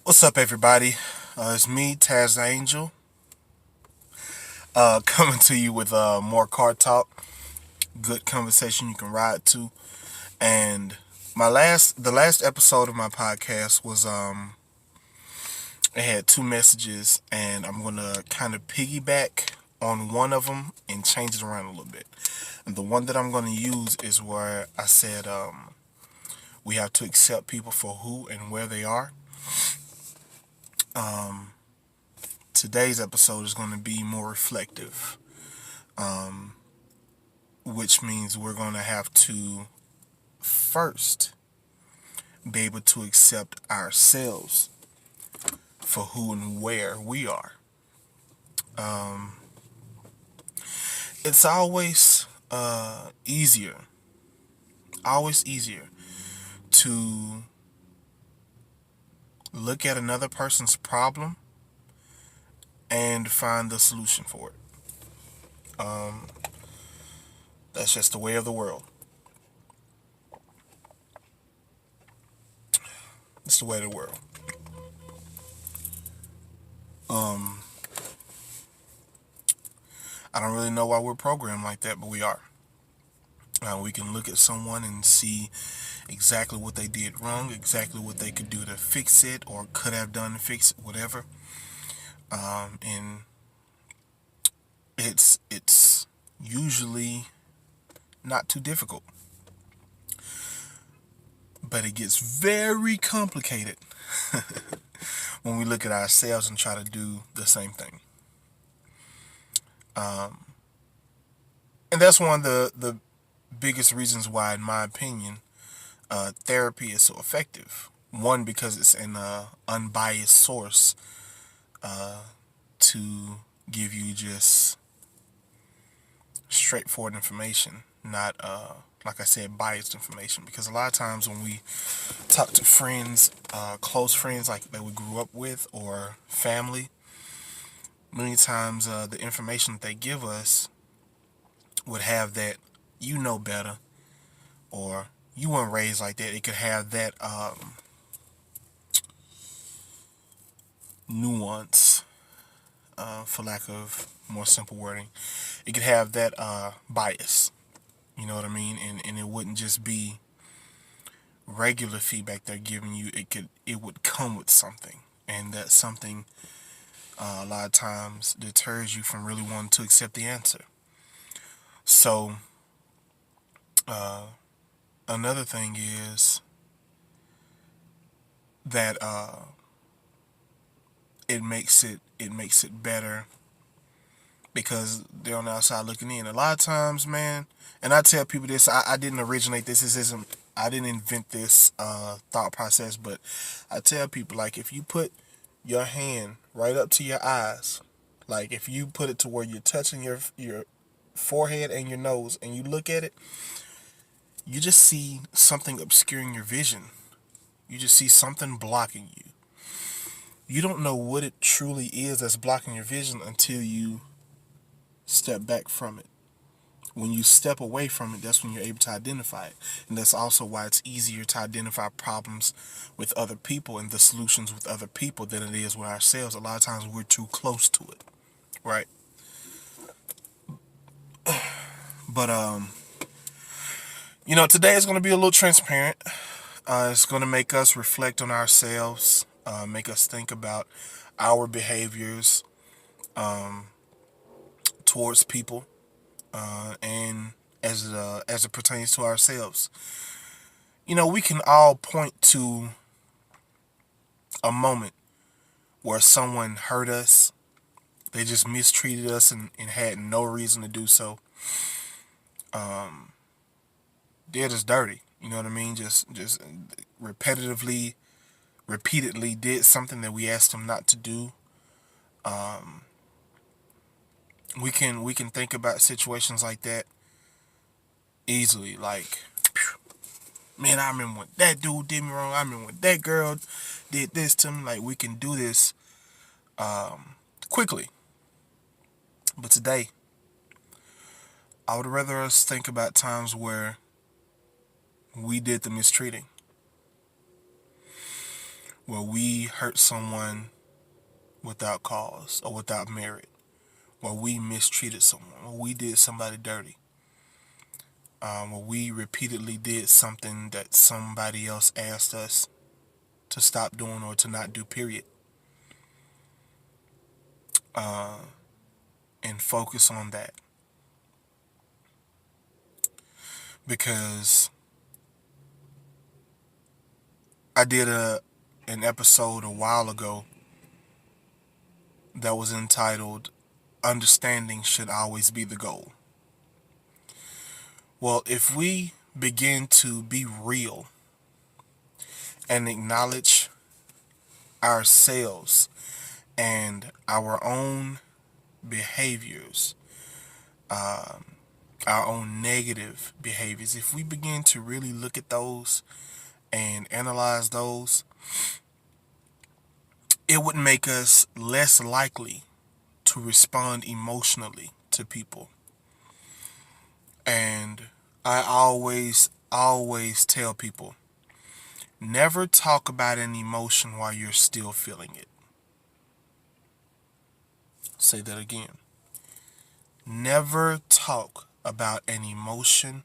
What's up, everybody? It's me, Tazzdaangel, coming to you with more car talk, good conversation you can ride to. And the last episode of my podcast was it had two messages, and I'm gonna kind of piggyback on one of them and change it around a little bit. And the one that I'm gonna use is where I said we have to accept people for who and where they are. Um, Today's episode is going to be more reflective, um, which means we're going to have to first be able to accept ourselves for who and where we are. Um, it's always easier to look at another person's problem and find the solution for it. That's just the way of the world. It's the way of the world. Um, I don't really know why we're programmed like that, but we are. We can look at someone and see exactly what they did wrong, exactly what they could do to fix it, or could have done to fix it, whatever. And it's usually not too difficult, but it gets very complicated when we look at ourselves and try to do the same thing. Um, and that's one of the biggest reasons why, in my opinion, therapy is so effective. One, because it's an unbiased source uh, to give you just straightforward information, not like I said, biased information. Because a lot of times when we talk to friends, close friends like that we grew up with, or family, many times the information that they give us would have that you know better, or you weren't raised like that. It could have that nuance, for lack of more simple wording. It could have that bias. You know what I mean? And it wouldn't just be regular feedback they're giving you. It would come with something, and that something a lot of times deters you from really wanting to accept the answer. So another thing is that it makes it better because they're on the outside looking in. A lot of times, man, and I tell people this, I didn't originate this. This isn't. I didn't invent this thought process, but I tell people, like, if you put your hand right up to your eyes, like if you put it to where you're touching your forehead and your nose, and you look at it, you just see something obscuring your vision. You just see something blocking you. You don't know what it truly is that's blocking your vision until you step back from it. When you step away from it, that's when you're able to identify it. And that's also why it's easier to identify problems with other people and the solutions with other people than it is with ourselves. A lot of times we're too close to it, right? But today is going to be a little transparent. It's going to make us reflect on ourselves, make us think about our behaviors towards people, and as it pertains to ourselves. We can all point to a moment where someone hurt us. They just mistreated us and had no reason to do so. They're just dirty. You know what I mean? Just repetitively, repeatedly did something that we asked them not to do. We can think about situations like that easily. Like, man, I remember when that dude did me wrong. I remember when that girl did this to me. Like, we can do this quickly. But today, I would rather us think about times where we did the mistreating. where we hurt someone without cause or without merit, where we mistreated someone, where we did somebody dirty, where we repeatedly did something that somebody else asked us to stop doing or to not do, period. And focus on that. Because I did an episode a while ago that was entitled Understanding Should Always Be the Goal. Well, if we begin to be real and acknowledge ourselves and our own behaviors, our own negative behaviors, if we begin to really look at those and analyze those, it would make us less likely to respond emotionally to people. And I always tell people, never talk about an emotion while you're still feeling it. Say that again. Never talk about an emotion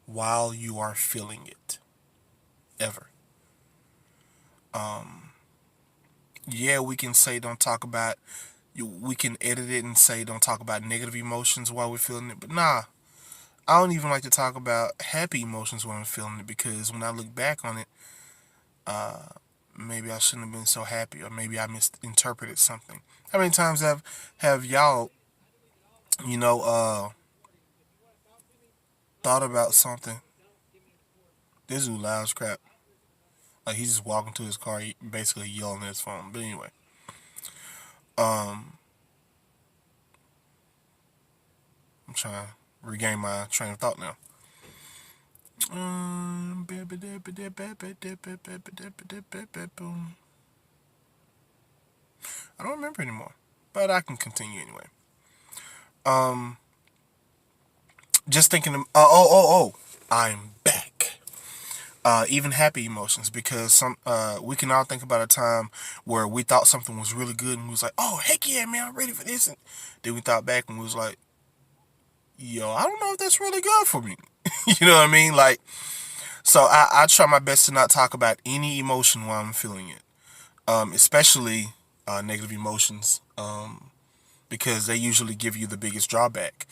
while you are feeling it. Ever. Yeah, we can say don't talk about, we can edit it and say don't talk about negative emotions while we're feeling it. But nah, I don't even like to talk about happy emotions when I'm feeling it, because when I look back on it, maybe I shouldn't have been so happy, or maybe I misinterpreted something. How many times have y'all, you know, thought about something? This dude loud as crap. Like he's just walking to his car, basically yelling at his phone. But anyway, um, I'm trying to regain my train of thought now. I don't remember anymore, but I can continue anyway. Um, just thinking. I'm back. Even happy emotions, because we can all think about a time where we thought something was really good and we was like, oh heck yeah man, I'm ready for this, and then we thought back and we was like, yo, I don't know if that's really good for me. You know what I mean? Like, so I try my best to not talk about any emotion while I'm feeling it, especially negative emotions, because they usually give you the biggest drawback.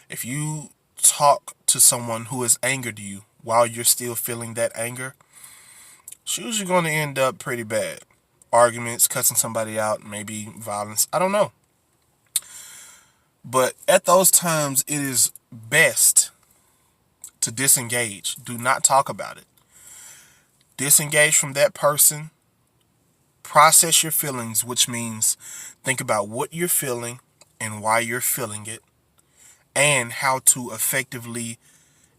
If you talk to someone who has angered you while you're still feeling that anger, it's usually going to end up pretty bad. Arguments, cussing somebody out, maybe violence. I don't know. But at those times, it is best to disengage. Do not talk about it. Disengage from that person. Process your feelings, which means think about what you're feeling and why you're feeling it, and how to effectively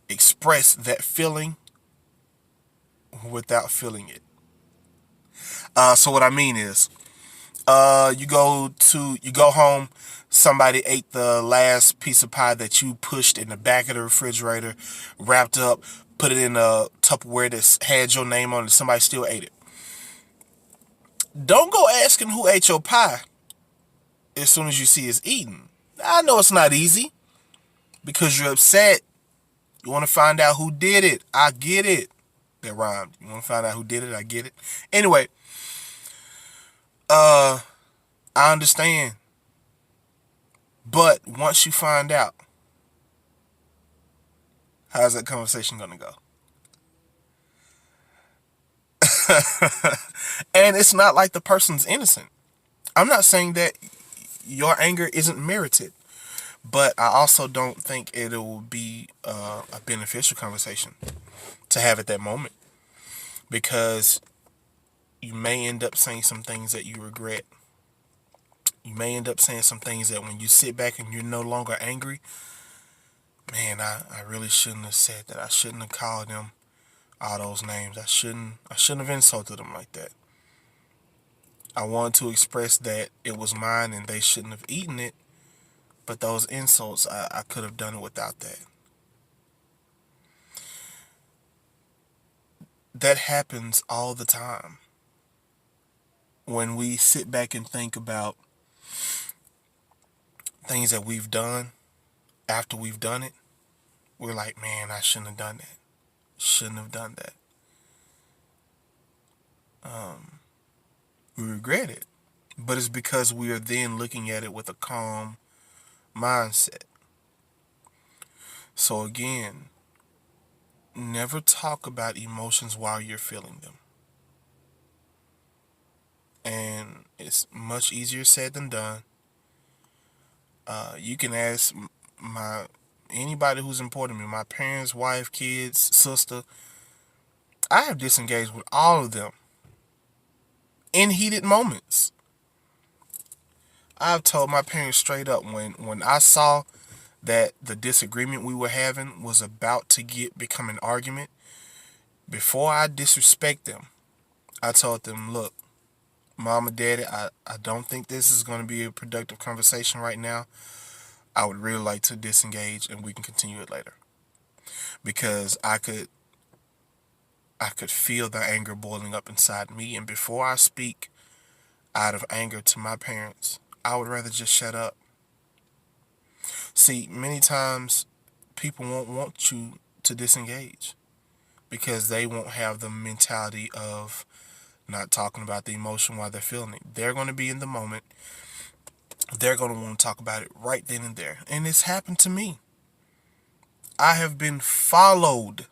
express that feeling without feeling it. So what I mean is, you go home, somebody ate the last piece of pie that you pushed in the back of the refrigerator, wrapped up, put it in a Tupperware that had your name on it, somebody still ate it. Don't go asking who ate your pie as soon as you see it's eaten. I know it's not easy, because you're upset. You want to find out who did it. I get it. That rhymed. You want to find out who did it. I get it. Anyway, I understand. But once you find out, how's that conversation going to go? And it's not like the person's innocent. I'm not saying that your anger isn't merited, but I also don't think it will be a beneficial conversation to have at that moment, because you may end up saying some things that you regret. You may end up saying some things that when you sit back and you're no longer angry, man, I really shouldn't have said that. I shouldn't have called them all those names. I shouldn't have insulted them like that. I wanted to express that it was mine and they shouldn't have eaten it, but those insults, I could have done it without that. That happens all the time. when we sit back and think about things that we've done after we've done it, we're like, man, I shouldn't have done that. Shouldn't have done that. We regret it. But it's because we are then looking at it with a calm mindset. So again, never talk about emotions while you're feeling them. And it's much easier said than done. You can ask anybody who's important to me, my parents, wife, kids, sister. I have disengaged with all of them in heated moments. I've told my parents straight up when I saw that the disagreement we were having was about to become an argument, before I disrespect them, I told them, look, Mama, Daddy, I don't think this is going to be a productive conversation right now. I would really like to disengage and we can continue it later. Because I could feel the anger boiling up inside me, and before I speak out of anger to my parents, I would rather just shut up. See, many times people won't want you to disengage because they won't have the mentality of not talking about the emotion while they're feeling it. They're going to be in the moment. They're going to want to talk about it right then and there. And it's happened to me. I have been followed,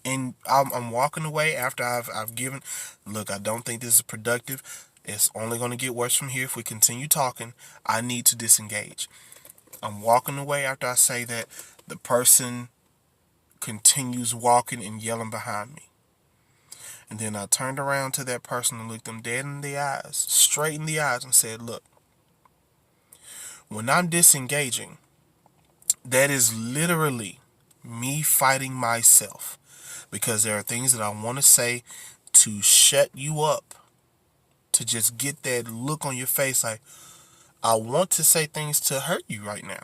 and I'm walking away after I've given, look, I don't think this is productive. It's only going to get worse from here if we continue talking. I need to disengage. I'm walking away after I say that. The person continues walking and yelling behind me. And then I turned around to that person and looked them dead in the eyes, straight in the eyes, and said, look, when I'm disengaging, that is literally me fighting myself, because there are things that I want to say to shut you up, to just get that look on your face like, I want to say things to hurt you right now.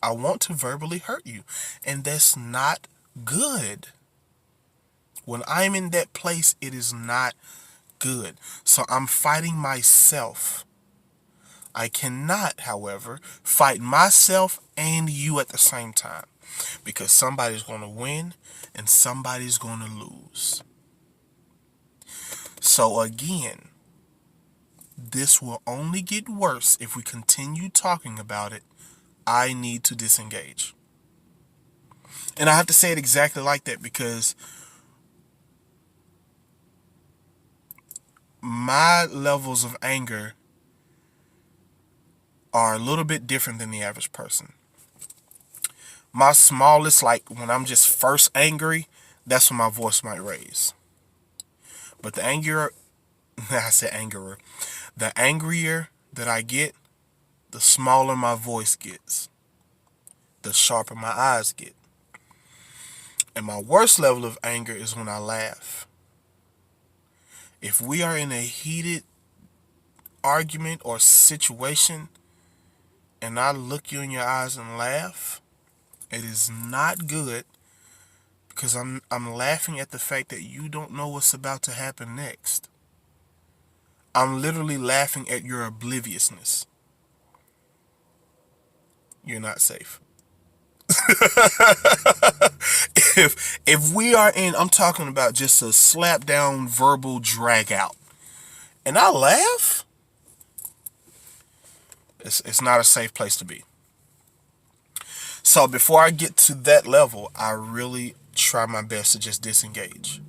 I want to verbally hurt you. And that's not good. When I'm in that place, it is not good. So I'm fighting myself. I cannot, however, fight myself and you at the same time, because somebody's going to win and somebody's going to lose. So again, this will only get worse if we continue talking about it. I need to disengage. And I have to say it exactly like that because my levels of anger are a little bit different than the average person. My smallest, like when I'm just first angry, that's when my voice might raise. But the angrier, I said angerer, the angrier that I get, the smaller my voice gets, the sharper my eyes get. And my worst level of anger is when I laugh. If we are in a heated argument or situation and I look you in your eyes and laugh, it is not good, because I'm laughing at the fact that you don't know what's about to happen next. I'm literally laughing at your obliviousness. You're not safe. if we are in, I'm talking about just a slap down verbal drag out, and I laugh, it's not a safe place to be. So before I get to that level, I really try my best to just disengage,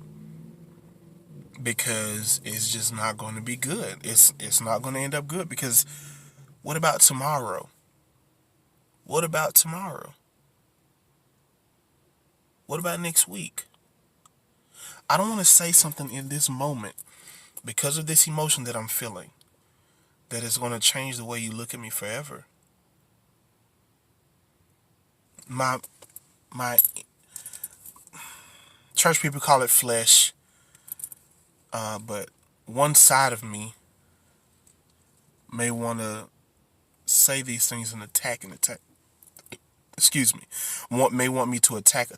because it's just not going to be good. It's not going to end up good, because what about tomorrow? What about tomorrow? What about next week? I don't want to say something in this moment because of this emotion that I'm feeling that is going to change the way you look at me forever. My church people call it flesh, but one side of me may want to say these things and attack. Excuse me. May want me to attack.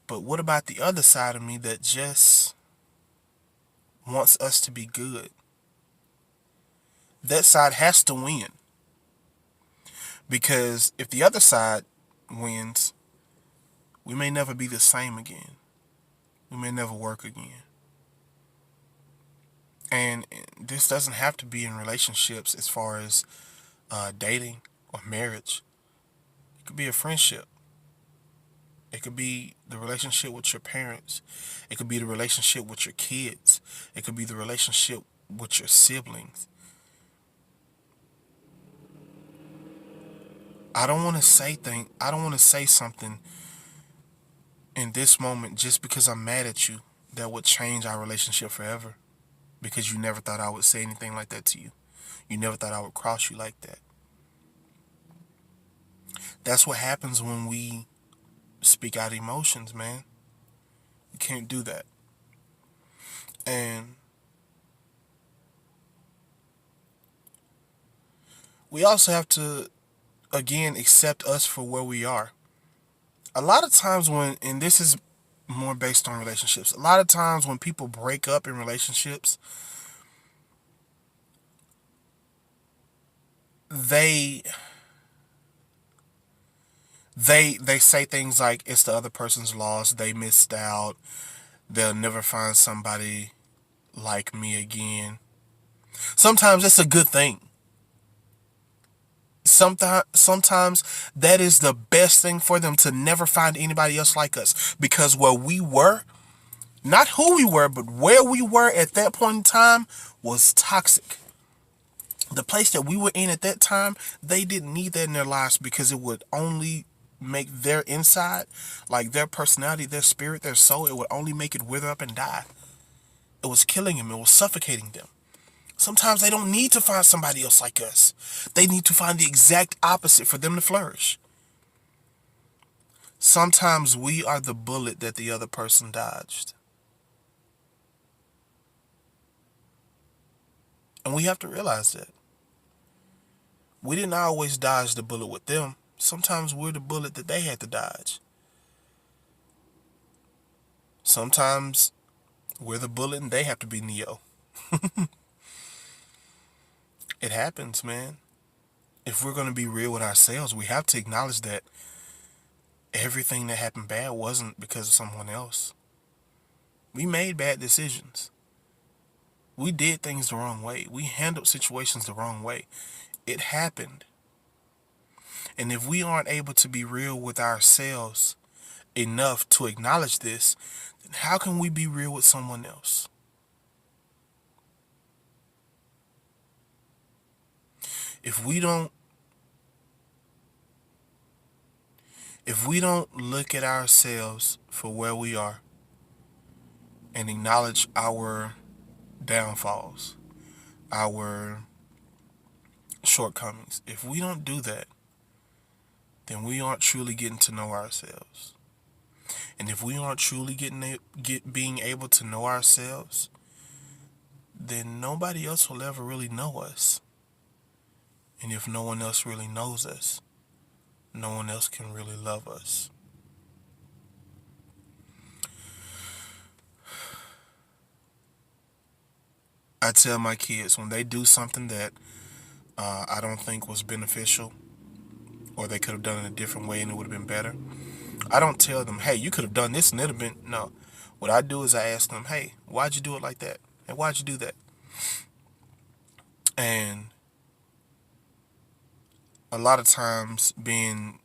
But what about the other side of me that just wants us to be good? that side has to win. Because if the other side wins, we may never be the same again. We may never work again. And this doesn't have to be in relationships as far as dating or marriage. It could be a friendship. It could be the relationship with your parents. It could be the relationship with your kids. It could be the relationship with your siblings. I don't want to say something in this moment just because I'm mad at you that would change our relationship forever. Because you never thought I would say anything like that to you. You never thought I would cross you like that. That's what happens when we speak out emotions, man. You can't do that. And we also have to, again, accept us for where we are. A lot of times and this is more based on relationships, a lot of times when people break up in relationships, they they say things like it's the other person's loss, they missed out, they'll never find somebody like me again. Sometimes it's a good thing. Sometimes that is the best thing for them, to never find anybody else like us, because where we were, not who we were, but where we were at that point in time was toxic. The place that we were in at that time, they didn't need that in their lives, because it would only make their inside, like their personality, their spirit, their soul, it would only make it wither up and die. It was killing them. It was suffocating them. Sometimes they don't need to find somebody else like us. They need to find the exact opposite for them to flourish. Sometimes we are the bullet that the other person dodged. And we have to realize that. We didn't always dodge the bullet with them. Sometimes we're the bullet that they had to dodge. Sometimes we're the bullet and they have to be Neo. It happens, man. If we're going to be real with ourselves, we have to acknowledge that everything that happened bad wasn't because of someone else. We made bad decisions. We did things the wrong way. We handled situations the wrong way. It happened. And if we aren't able to be real with ourselves enough to acknowledge this, then how can we be real with someone else? If we don't look at ourselves for where we are and acknowledge our downfalls, our shortcomings, if we don't do that, then we aren't truly getting to know ourselves. And if we aren't truly being able to know ourselves, then nobody else will ever really know us. And if no one else really knows us, no one else can really love us. I tell my kids, when they do something that I don't think was beneficial, or they could have done it a different way and it would have been better, I don't tell them, hey, you could have done this and it would have been, no. What I do is I ask them, hey, why'd you do it like that? And why'd you do that? And a lot of times, being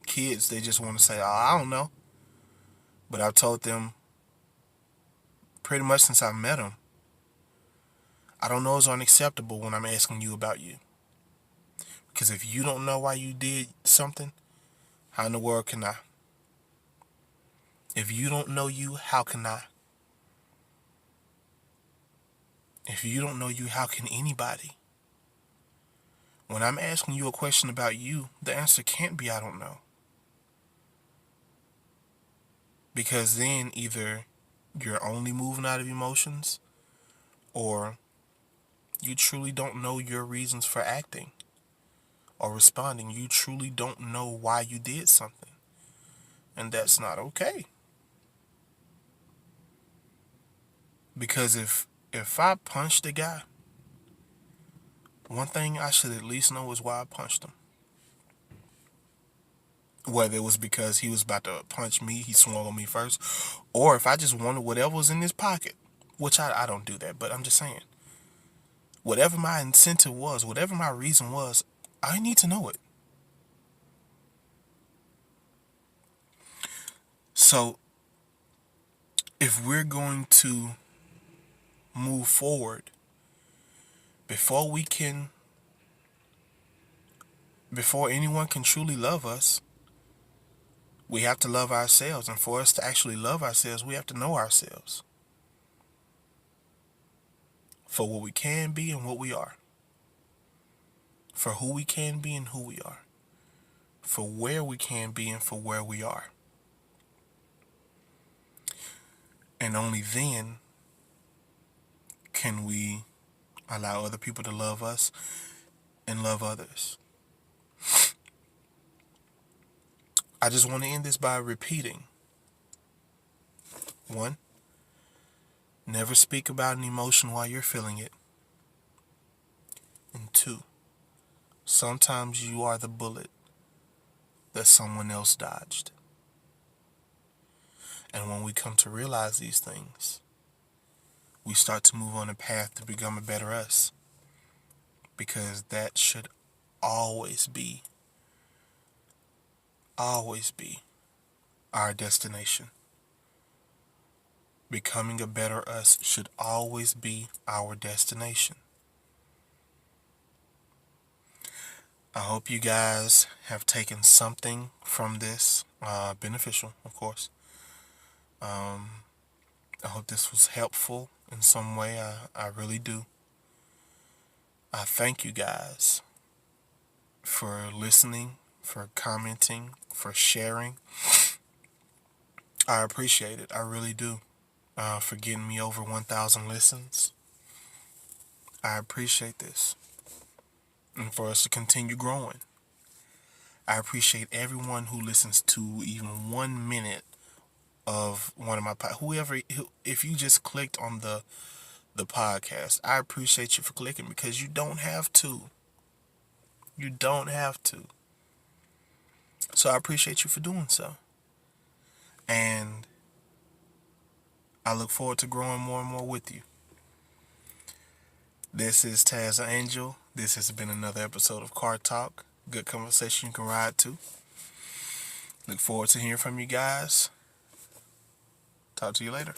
kids, they just want to say, oh, I don't know. But I've told them pretty much since I met them, I don't know is unacceptable when I'm asking you about you. Because if you don't know why you did something, how in the world can I? If you don't know you, how can I? If you don't know you, how can anybody? When I'm asking you a question about you, the answer can't be I don't know. Because then either you're only moving out of emotions, or you truly don't know your reasons for acting or responding. You truly don't know why you did something. And that's not okay. Because if I punched a guy, one thing I should at least know is why I punched him. Whether it was because he was about to punch me, he swung on me first, or if I just wanted whatever was in his pocket, which I don't do that, but I'm just saying. Whatever my incentive was, whatever my reason was, I need to know it. So, if we're going to move forward, before anyone can truly love us, we have to love ourselves. And for us to actually love ourselves, we have to know ourselves. For what we can be and what we are. For who we can be and who we are. For where we can be and for where we are. And only then can we allow other people to love us and love others. I just want to end this by repeating. 1, never speak about an emotion while you're feeling it. And 2, sometimes you are the bullet that someone else dodged. And when we come to realize these things, we start to move on a path to become a better us. Because that should always be our destination. Becoming a better us should always be our destination. I hope you guys have taken something from this, beneficial, of course. I hope this was helpful in some way. I really do. I thank you guys for listening, for commenting, for sharing. I appreciate it. I really do. For getting me over 1,000 listens. I appreciate this. And for us to continue growing. I appreciate everyone who listens to even 1 minute of one of my if you just clicked on the podcast, I appreciate you for clicking, because you don't have to. You don't have to. So I appreciate you for doing so. And I look forward to growing more and more with you. This is Tazzdaangel. This has been another episode of Car Talk. Good conversation you can ride to. Look forward to hearing from you guys. Talk to you later.